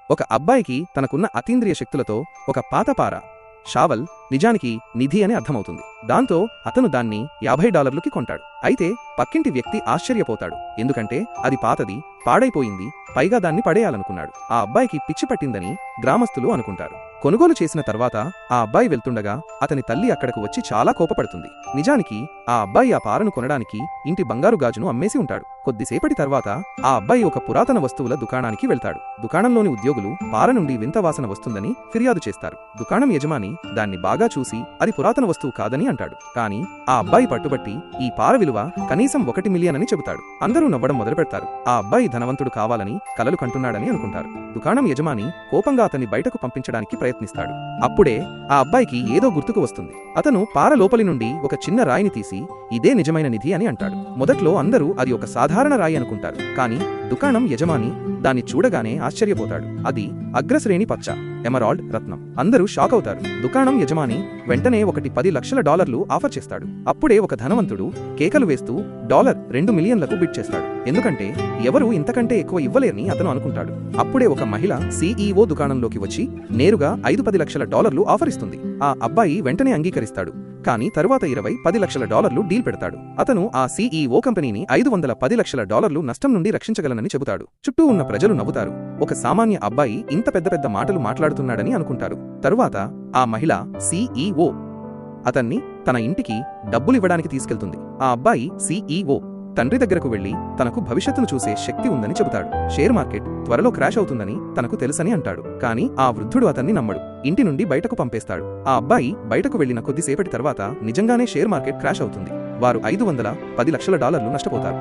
ఒక అబ్బాయికి తనకున్న అతీంద్రియ శక్తులతో ఒక పాత పార షావల్ నిజానికి నిధి అని అర్థమవుతుంది. దాంతో అతను దాన్ని $50కి కొంటాడు. అయితే పక్కింటి వ్యక్తి ఆశ్చర్యపోతాడు. ఎందుకంటే అది పాతది, పాడైపోయింది, పైగా దాన్ని పడేయాలనుకున్నాడు. ఆ అబ్బాయికి పిచ్చి పట్టిందని గ్రామస్తులు అనుకుంటారు. కొనుగోలు చేసిన తర్వాత ఆ అబ్బాయి వెళ్తుండగా అతని తల్లి అక్కడకు వచ్చి చాలా కోపపడుతుంది. నిజానికి ఆ అబ్బాయి ఆ పారను కొనడానికి ఇంటి బంగారు గాజును అమ్మేసి ఉంటాడు. కొద్దిసేపటి తర్వాత ఆ అబ్బాయి ఒక పురాతన వస్తువుల దుకాణానికి వెళ్తాడు. దుకాణంలోని ఉద్యోగులు పార నుండి వింత వాసన వస్తుందని ఫిర్యాదు చేస్తారు. దుకాణం యజమాని దాన్ని బాగా చూసి అది పురాతన వస్తువు కాదని అంటాడు. కానీ ఆ అబ్బాయి పట్టుబట్టి ఈ పార విలువ కనీసం 1 మిలియన్ అని చెబుతాడు. అందరూ నవ్వడం మొదలుపెడతారు. ఆ అబ్బాయి ధనవంతుడు కావాలని కలలు కంటున్నాడని అనుకుంటారు. దుకాణం యజమాని కోపంగా అతన్ని బయటకు పంపించడానికి ప్రయత్నిస్తాడు. అప్పుడే ఆ అబ్బాయికి ఏదో గుర్తుకు వస్తుంది. అతను పార లోపలి నుండి ఒక చిన్న రాయిని తీసి ఇదే నిజమైన నిధి అని అంటాడు. మొదట్లో అందరూ అది ఒక సాధారణ రాయి అనుకుంటారు. కానీ దుకాణం యజమాని దాన్ని చూడగానే ఆశ్చర్యపోతాడు. అది అగ్రశ్రేణి పచ్చ ఎమరాల్డ్ రత్నం. అందరూ షాక్ అవుతారు. దుకాణం యజమాని వెంటనే $10 లక్షల ఆఫర్ చేస్తాడు. అప్పుడే ఒక ధనవంతుడు కేకలు వేస్తూ $2 మిలియన్లకు బిడ్ చేస్తాడు. ఎందుకంటే ఎవరు ఇంతకంటే ఎక్కువ ఇవ్వలేరని అతను అనుకుంటాడు. అప్పుడే ఒక మహిళ CEO దుకాణంలోకి వచ్చి నేరుగా $10 లక్షల ఆఫర్ ఇస్తుంది. ఆ అబ్బాయి వెంటనే అంగీకరిస్తాడు. కానీ తరువాత $10 లక్షల డీల్ పెడతాడు. అతను ఆ CEO కంపెనీని $510 లక్షల నష్టం నుండి రక్షించగలనని చెబుతాడు. చుట్టూ ఉన్న ప్రజలు నవ్వుతారు. ఒక సామాన్య అబ్బాయి ఇంత పెద్ద పెద్ద మాటలు మాట్లాడుతున్నాడని అనుకుంటారు. తరువాత ఆ మహిళ CEO అతన్ని తన ఇంటికి డబ్బులివ్వడానికి తీసుకెళ్తుంది. ఆ అబ్బాయి CEO తండ్రి దగ్గరకు వెళ్లి తనకు భవిష్యత్తును చూసే శక్తి ఉందని చెబుతాడు. షేర్ మార్కెట్ త్వరలో క్రాష్ అవుతుందని తనకు తెలుసని అంటాడు. కానీ ఆ వృద్ధుడు అతన్ని నమ్మడు. ఇంటి నుండి బయటకు పంపేస్తాడు. ఆ అబ్బాయి బయటకు వెళ్లిన కొద్దిసేపటి తర్వాత నిజంగానే షేర్ మార్కెట్ క్రాష్ అవుతుంది. వారు $510 లక్షల నష్టపోతారు.